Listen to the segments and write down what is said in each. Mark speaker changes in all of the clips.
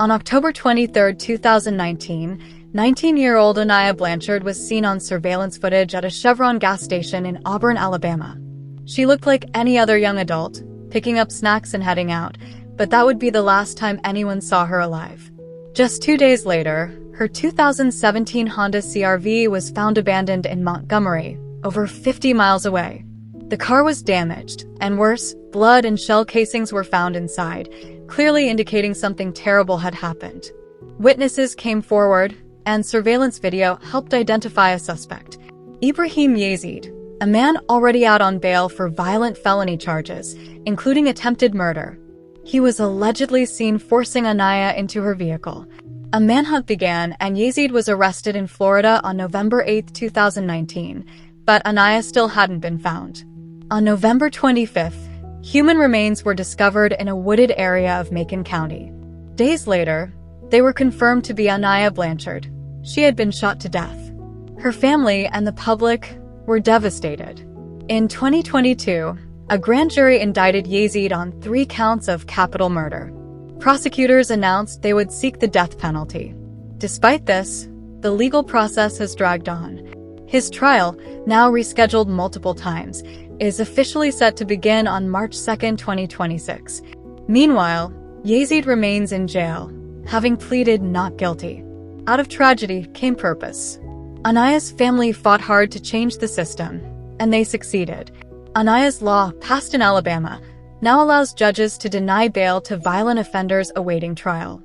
Speaker 1: On October 23, 2019, 19-year-old Anaya Blanchard was seen on surveillance footage at a Chevron gas station in Auburn, Alabama. She looked like any other young adult, picking up snacks and heading out, but that would be the last time anyone saw her alive. Just 2 days later, her 2017 Honda CR-V was found abandoned in Montgomery, over 50 miles away. The car was damaged, and worse, blood and shell casings were found inside, clearly indicating something terrible had happened. Witnesses came forward, and surveillance video helped identify a suspect, Ibrahim Yazid, a man already out on bail for violent felony charges, including attempted murder. He was allegedly seen forcing Anaya into her vehicle. A manhunt began, and Yazid was arrested in Florida on November 8, 2019, but Anaya still hadn't been found. On November 25th, human remains were discovered in a wooded area of Macon County. Days later, they were confirmed to be Anaya Blanchard. She had been shot to death. Her family and the public were devastated. In 2022, a grand jury indicted Yazid on 3 counts of capital murder. Prosecutors announced they would seek the death penalty. Despite this, the legal process has dragged on. His trial, now rescheduled multiple times, is officially set to begin on March 2, 2026. Meanwhile, Yazid remains in jail, having pleaded not guilty. Out of tragedy came purpose. Anaya's family fought hard to change the system, and they succeeded. Anaya's law, passed in Alabama, now allows judges to deny bail to violent offenders awaiting trial.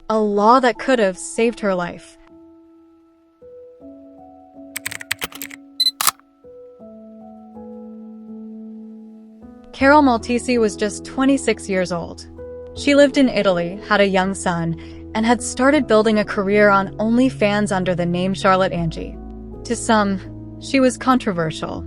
Speaker 1: A law that could have saved her life. Carol Maltese was just 26 years old. She lived in Italy, had a young son, and had started building a career on OnlyFans under the name Charlotte Angie. To some, she was controversial.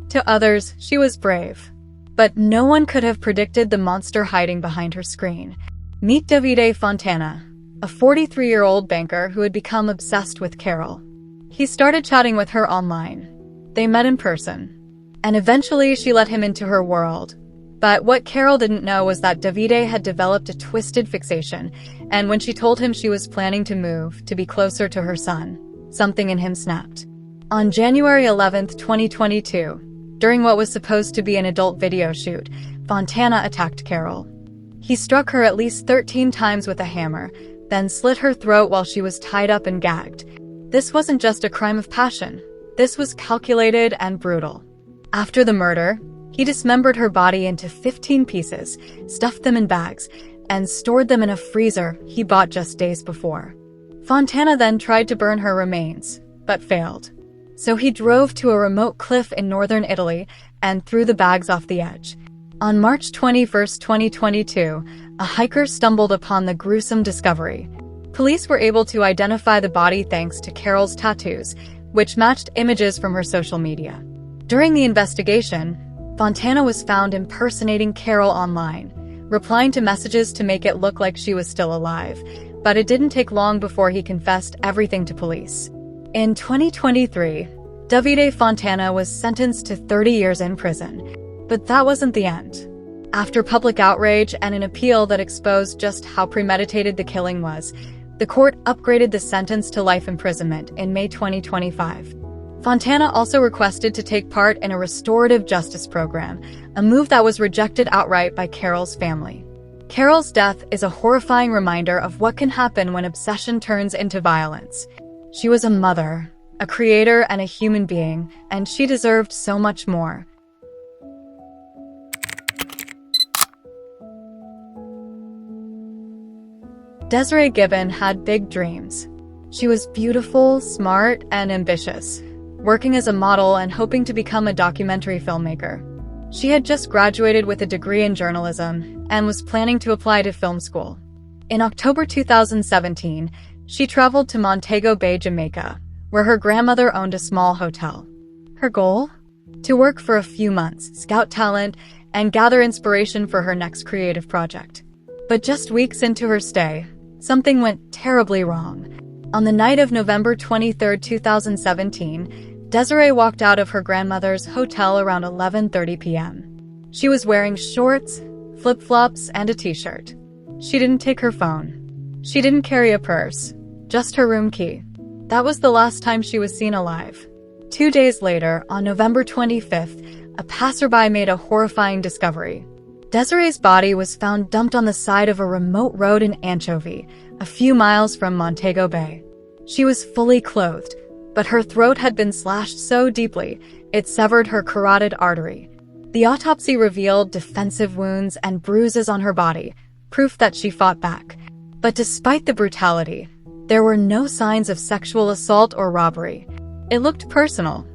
Speaker 1: To others, she was brave. But no one could have predicted the monster hiding behind her screen. Meet Davide Fontana, a 43-year-old banker who had become obsessed with Carol. He started chatting with her online. They met in person. And eventually she let him into her world. But what Carol didn't know was that Davide had developed a twisted fixation, and when she told him she was planning to move to be closer to her son, something in him snapped. On January 11, 2022, during what was supposed to be an adult video shoot, Fontana attacked Carol. He struck her at least 13 times with a hammer, then slit her throat while she was tied up and gagged. This wasn't just a crime of passion. This was calculated and brutal. After the murder, he dismembered her body into 15 pieces, stuffed them in bags, and stored them in a freezer he bought just days before. Fontana then tried to burn her remains, but failed. So he drove to a remote cliff in northern Italy and threw the bags off the edge. On March 21, 2022, a hiker stumbled upon the gruesome discovery. Police were able to identify the body thanks to Carol's tattoos, which matched images from her social media. During the investigation, Fontana was found impersonating Carol online, replying to messages to make it look like she was still alive, but it didn't take long before he confessed everything to police. In 2023, Davide Fontana was sentenced to 30 years in prison, but that wasn't the end. After public outrage and an appeal that exposed just how premeditated the killing was, the court upgraded the sentence to life imprisonment in May 2025. Fontana also requested to take part in a restorative justice program, a move that was rejected outright by Carol's family. Carol's death is a horrifying reminder of what can happen when obsession turns into violence. She was a mother, a creator, and a human being, and she deserved so much more. Desiree Gibbon had big dreams. She was beautiful, smart, and ambitious, working as a model and hoping to become a documentary filmmaker. She had just graduated with a degree in journalism and was planning to apply to film school. In October 2017, she traveled to Montego Bay, Jamaica, where her grandmother owned a small hotel. Her goal? To work for a few months, scout talent, and gather inspiration for her next creative project. But just weeks into her stay, something went terribly wrong. On the night of November 23, 2017, Desiree walked out of her grandmother's hotel around 11:30 p.m. She was wearing shorts, flip-flops, and a t-shirt. She didn't take her phone. She didn't carry a purse, just her room key. That was the last time she was seen alive. 2 days later, on November 25th, a passerby made a horrifying discovery. Desiree's body was found dumped on the side of a remote road in Anchovy, a few miles from Montego Bay. She was fully clothed, but her throat had been slashed so deeply it severed her carotid artery. The autopsy revealed defensive wounds and bruises on her body, proof that she fought back. But despite the brutality, there were no signs of sexual assault or robbery. It looked personal.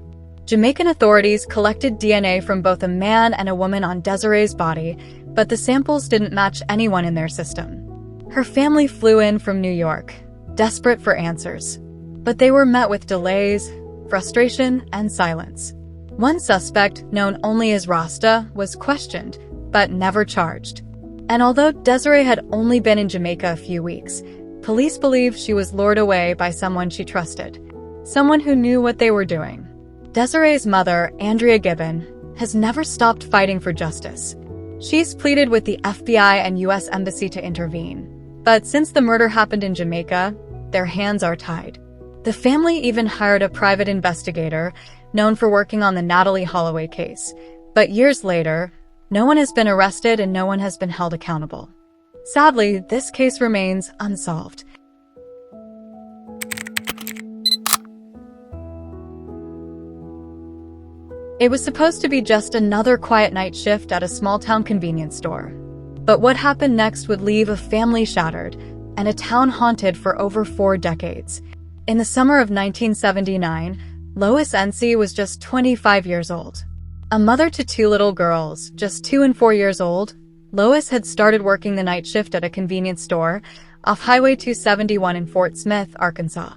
Speaker 1: Jamaican authorities collected DNA from both a man and a woman on Desiree's body, but the samples didn't match anyone in their system. Her family flew in from New York, desperate for answers. But they were met with delays, frustration, and silence. One suspect, known only as Rasta, was questioned, but never charged. And although Desiree had only been in Jamaica a few weeks, police believe she was lured away by someone she trusted, someone who knew what they were doing. Desiree's mother, Andrea Gibbon, has never stopped fighting for justice. She's pleaded with the FBI and U.S. Embassy to intervene. But since the murder happened in Jamaica, their hands are tied. The family even hired a private investigator, known for working on the Natalie Holloway case. But years later, no one has been arrested and no one has been held accountable. Sadly, this case remains unsolved. It was supposed to be just another quiet night shift at a small-town convenience store. But what happened next would leave a family shattered and a town haunted for over 4 decades. In the summer of 1979, Lois Ency was just 25 years old. A mother to 2 little girls, just 2 and 4 years old, Lois had started working the night shift at a convenience store off Highway 271 in Fort Smith, Arkansas.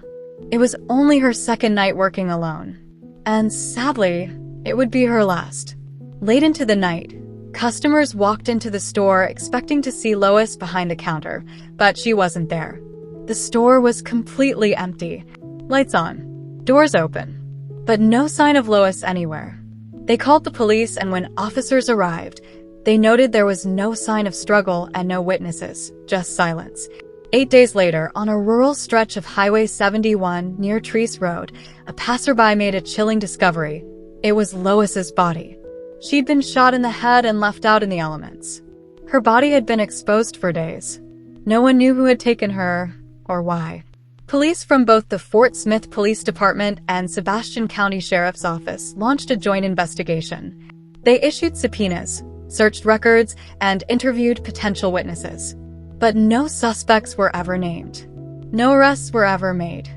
Speaker 1: It was only her second night working alone. And sadly, it would be her last. Late into the night, customers walked into the store expecting to see Lois behind the counter, but she wasn't there. The store was completely empty. Lights on, doors open, but no sign of Lois anywhere. They called the police, and when officers arrived, they noted there was no sign of struggle and no witnesses, just silence. 8 days later, on a rural stretch of Highway 71 near Treese Road, a passerby made a chilling discovery. It was Lois's body. She'd been shot in the head and left out in the elements. Her body had been exposed for days. No one knew who had taken her or why. Police from both the Fort Smith Police Department and Sebastian County Sheriff's Office launched a joint investigation. They issued subpoenas, searched records, and interviewed potential witnesses. But no suspects were ever named. No arrests were ever made.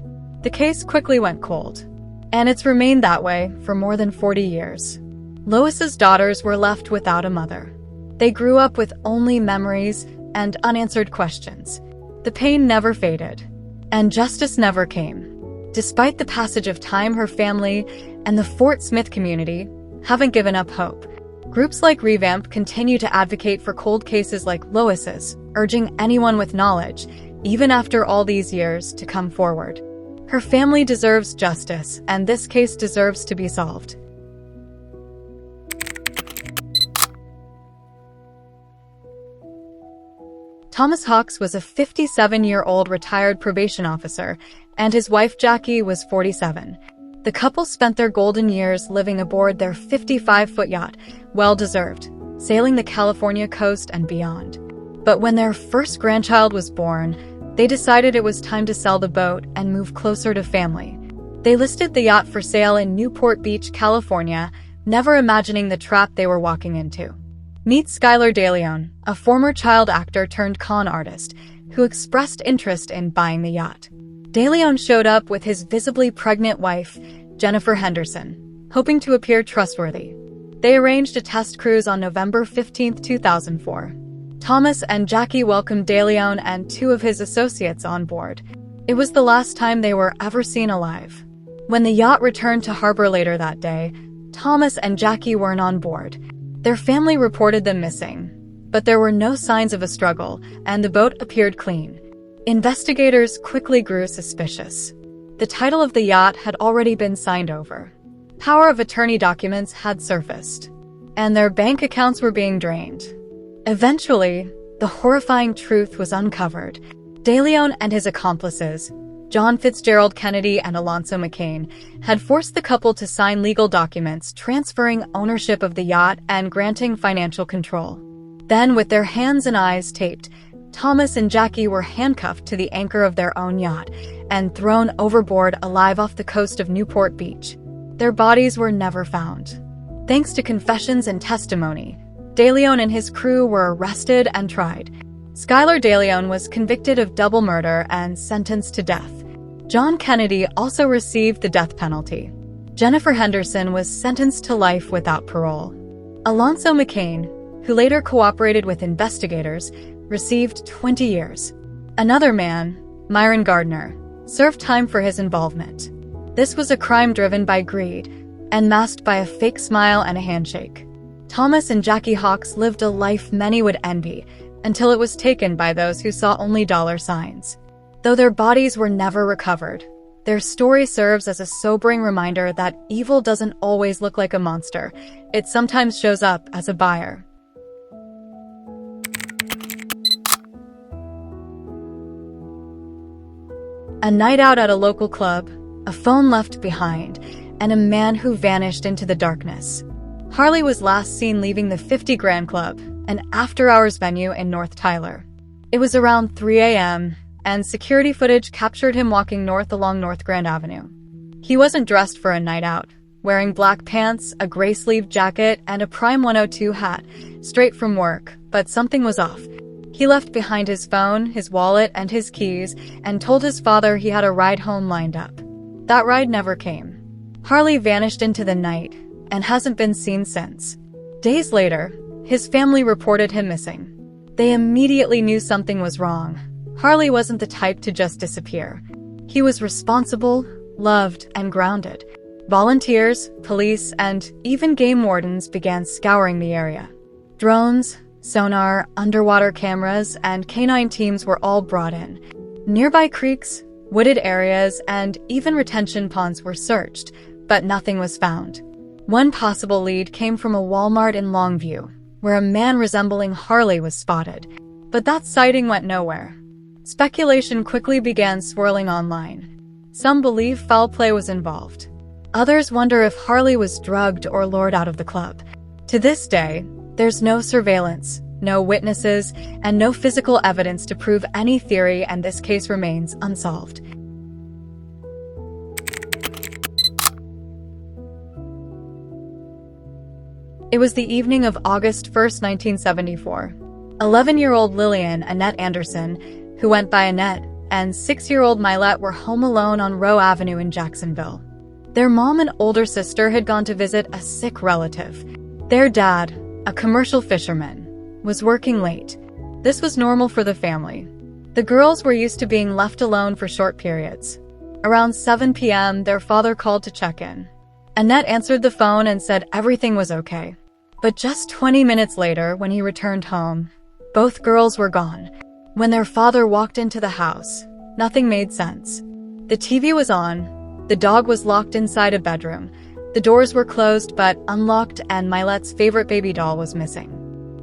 Speaker 1: The case quickly went cold. And it's remained that way for more than 40 years. Lois's daughters were left without a mother. They grew up with only memories and unanswered questions. The pain never faded, and justice never came. Despite the passage of time, her family and the Fort Smith community haven't given up hope. Groups like Revamp continue to advocate for cold cases like Lois's, urging anyone with knowledge, even after all these years, to come forward. Her family deserves justice, and this case deserves to be solved. Thomas Hawks was a 57-year-old retired probation officer, and his wife Jackie was 47. The couple spent their golden years living aboard their 55-foot yacht, well-deserved, sailing the California coast and beyond. But when their first grandchild was born, they decided it was time to sell the boat and move closer to family. They listed the yacht for sale in Newport Beach, California, never imagining the trap they were walking into. Meet Skylar DeLeon, a former child actor turned con artist, who expressed interest in buying the yacht. DeLeon showed up with his visibly pregnant wife, Jennifer Henderson, hoping to appear trustworthy. They arranged a test cruise on November 15, 2004. Thomas and Jackie welcomed DeLeon and 2 of his associates on board. It was the last time they were ever seen alive. When the yacht returned to harbor later that day, Thomas and Jackie weren't on board. Their family reported them missing, but there were no signs of a struggle, and the boat appeared clean. Investigators quickly grew suspicious. The title of the yacht had already been signed over. Power of attorney documents had surfaced, and their bank accounts were being drained. Eventually, the horrifying truth was uncovered. De Leon and his accomplices, John Fitzgerald Kennedy and Alonzo McCain, had forced the couple to sign legal documents transferring ownership of the yacht and granting financial control. Then, with their hands and eyes taped, Thomas and Jackie were handcuffed to the anchor of their own yacht and thrown overboard alive off the coast of Newport Beach. Their bodies were never found. Thanks to confessions and testimony, De Leon and his crew were arrested and tried. Skylar De Leon was convicted of double murder and sentenced to death. John Kennedy also received the death penalty. Jennifer Henderson was sentenced to life without parole. Alonzo McCain, who later cooperated with investigators, received 20 years. Another man, Myron Gardner, served time for his involvement. This was a crime driven by greed and masked by a fake smile and a handshake. Thomas and Jackie Hawks lived a life many would envy until it was taken by those who saw only dollar signs. Though their bodies were never recovered, their story serves as a sobering reminder that evil doesn't always look like a monster. It sometimes shows up as a buyer. A night out at a local club, a phone left behind, and a man who vanished into the darkness. Harley was last seen leaving the 50 Grand Club, an after-hours venue in North Tyler. It was around 3 a.m., and security footage captured him walking north along North Grand Avenue. He wasn't dressed for a night out, wearing black pants, a gray-sleeved jacket, and a Prime 102 hat, straight from work, but something was off. He left behind his phone, his wallet, and his keys, and told his father he had a ride home lined up. That ride never came. Harley vanished into the night and hasn't been seen since. Days later, his family reported him missing. They immediately knew something was wrong. Harley wasn't the type to just disappear. He was responsible, loved, and grounded. Volunteers, police, and even game wardens began scouring the area. Drones, sonar, underwater cameras, and canine teams were all brought in. Nearby creeks, wooded areas, and even retention ponds were searched, but nothing was found. One possible lead came from a Walmart in Longview, where a man resembling Harley was spotted. But that sighting went nowhere. Speculation quickly began swirling online. Some believe foul play was involved. Others wonder if Harley was drugged or lured out of the club. To this day, there's no surveillance, no witnesses, and no physical evidence to prove any theory, and this case remains unsolved. It was the evening of August 1st, 1974. 11-year-old Lillian Annette Anderson, who went by Annette, and 6-year-old Mylette were home alone on Rowe Avenue in Jacksonville. Their mom and older sister had gone to visit a sick relative. Their dad, a commercial fisherman, was working late. This was normal for the family. The girls were used to being left alone for short periods. Around 7 p.m., their father called to check in. Annette answered the phone and said everything was okay. But just 20 minutes later, when he returned home, both girls were gone. When their father walked into the house, nothing made sense. The TV was on, the dog was locked inside a bedroom, the doors were closed but unlocked, and Mylette's favorite baby doll was missing.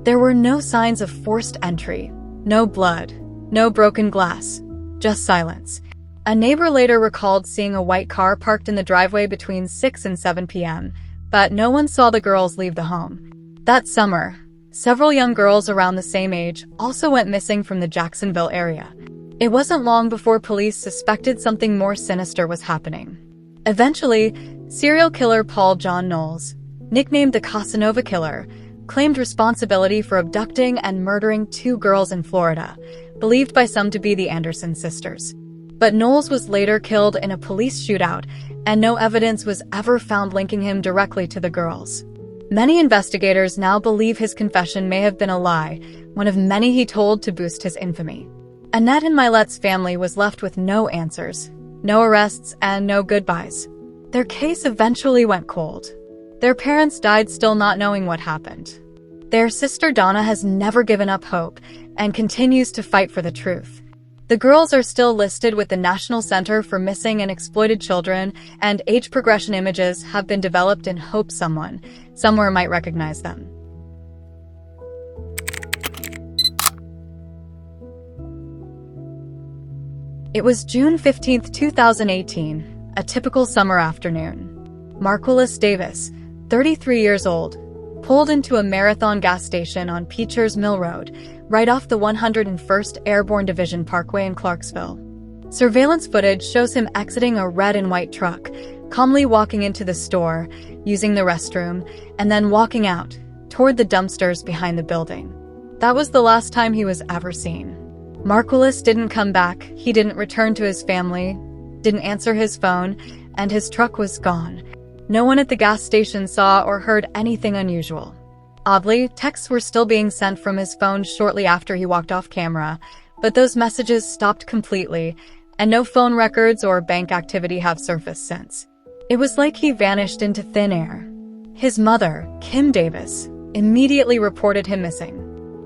Speaker 1: There were no signs of forced entry, no blood, no broken glass, just silence. A neighbor later recalled seeing a white car parked in the driveway between 6 and 7 p.m., but no one saw the girls leave the home. That summer, several young girls around the same age also went missing from the Jacksonville area. It wasn't long before police suspected something more sinister was happening. Eventually, serial killer Paul John Knowles, nicknamed the Casanova Killer, claimed responsibility for abducting and murdering 2 girls in Florida, believed by some to be the Anderson sisters. But Knowles was later killed in a police shootout, and no evidence was ever found linking him directly to the girls. Many investigators now believe his confession may have been a lie, one of many he told to boost his infamy. Annette and Mylette's family was left with no answers, no arrests, and no goodbyes. Their case eventually went cold. Their parents died still not knowing what happened. Their sister Donna has never given up hope and continues to fight for the truth. The girls are still listed with the National Center for Missing and Exploited Children, and age progression images have been developed in hope someone, somewhere might recognize them. It was June 15, 2018, a typical summer afternoon. Marqualus Davis, 33 years old, pulled into a Marathon gas station on Peachers Mill Road, right off the 101st Airborne Division Parkway in Clarksville. Surveillance footage shows him exiting a red and white truck, calmly walking into the store, using the restroom, and then walking out, toward the dumpsters behind the building. That was the last time he was ever seen. Marqualus didn't come back, he didn't return to his family, didn't answer his phone, and his truck was gone. No one at the gas station saw or heard anything unusual. Oddly, texts were still being sent from his phone shortly after he walked off camera, but those messages stopped completely, and no phone records or bank activity have surfaced since. It was like he vanished into thin air. His mother, Kim Davis, immediately reported him missing.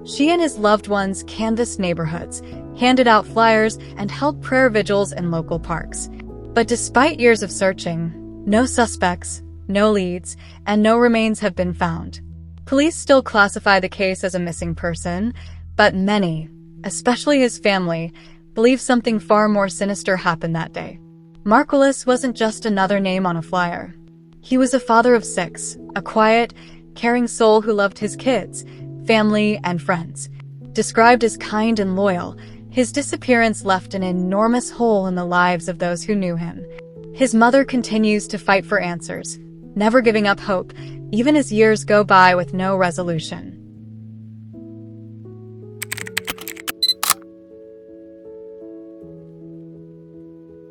Speaker 1: She and his loved ones canvassed neighborhoods, handed out flyers, and held prayer vigils in local parks. But despite years of searching, no suspects, no leads, and no remains have been found. Police still classify the case as a missing person, but many, especially his family, believe something far more sinister happened that day. Marqualus wasn't just another name on a flyer. He was a father of 6, a quiet, caring soul who loved his kids, family, and friends. Described as kind and loyal, his disappearance left an enormous hole in the lives of those who knew him. His mother continues to fight for answers, never giving up hope, even as years go by with no resolution.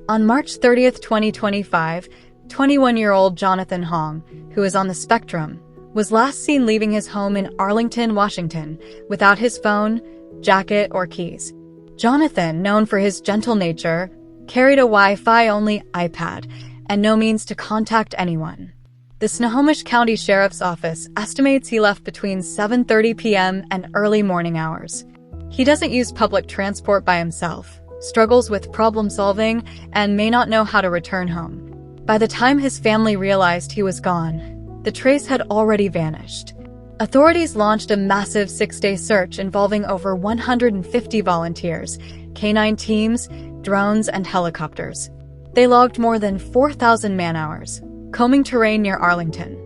Speaker 1: On March 30th, 2025, 21-year-old Jonathan Hoang, who is on the spectrum, was last seen leaving his home in Arlington, Washington, without his phone, jacket, or keys. Jonathan, known for his gentle nature, carried a Wi-Fi-only iPad and no means to contact anyone. The Snohomish County Sheriff's Office estimates he left between 7:30 p.m. and early morning hours. He doesn't use public transport by himself, struggles with problem solving, and may not know how to return home. By the time his family realized he was gone, the trace had already vanished. Authorities launched a massive 6-day search involving over 150 volunteers, canine teams, drones, and helicopters. They logged more than 4,000 man-hours, combing terrain near Arlington.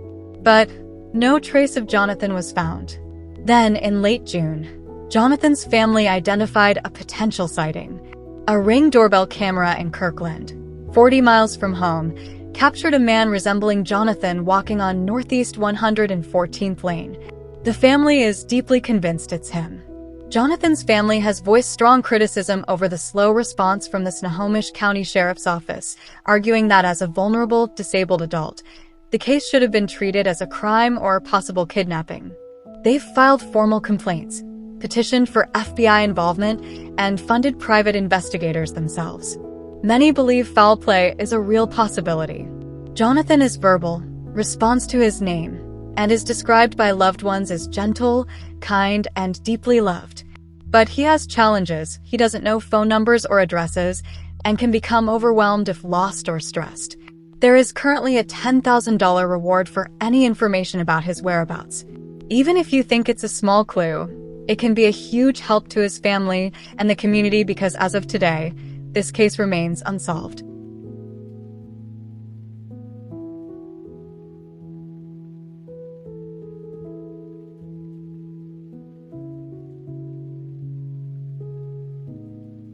Speaker 1: But no trace of Jonathan was found. Then, in late June, Jonathan's family identified a potential sighting. A Ring doorbell camera in Kirkland, 40 miles from home, captured a man resembling Jonathan walking on Northeast 114th Lane. The family is deeply convinced it's him. Jonathan's family has voiced strong criticism over the slow response from the Snohomish County Sheriff's Office, arguing that as a vulnerable, disabled adult, the case should have been treated as a crime or possible kidnapping. They've filed formal complaints, petitioned for FBI involvement, and funded private investigators themselves. Many believe foul play is a real possibility. Jonathan is verbal, responds to his name, and is described by loved ones as gentle, kind, and deeply loved. But he has challenges. He doesn't know phone numbers or addresses, and can become overwhelmed if lost or stressed. There is currently a $10,000 reward for any information about his whereabouts. Even if you think it's a small clue, it can be a huge help to his family and the community because as of today, this case remains unsolved.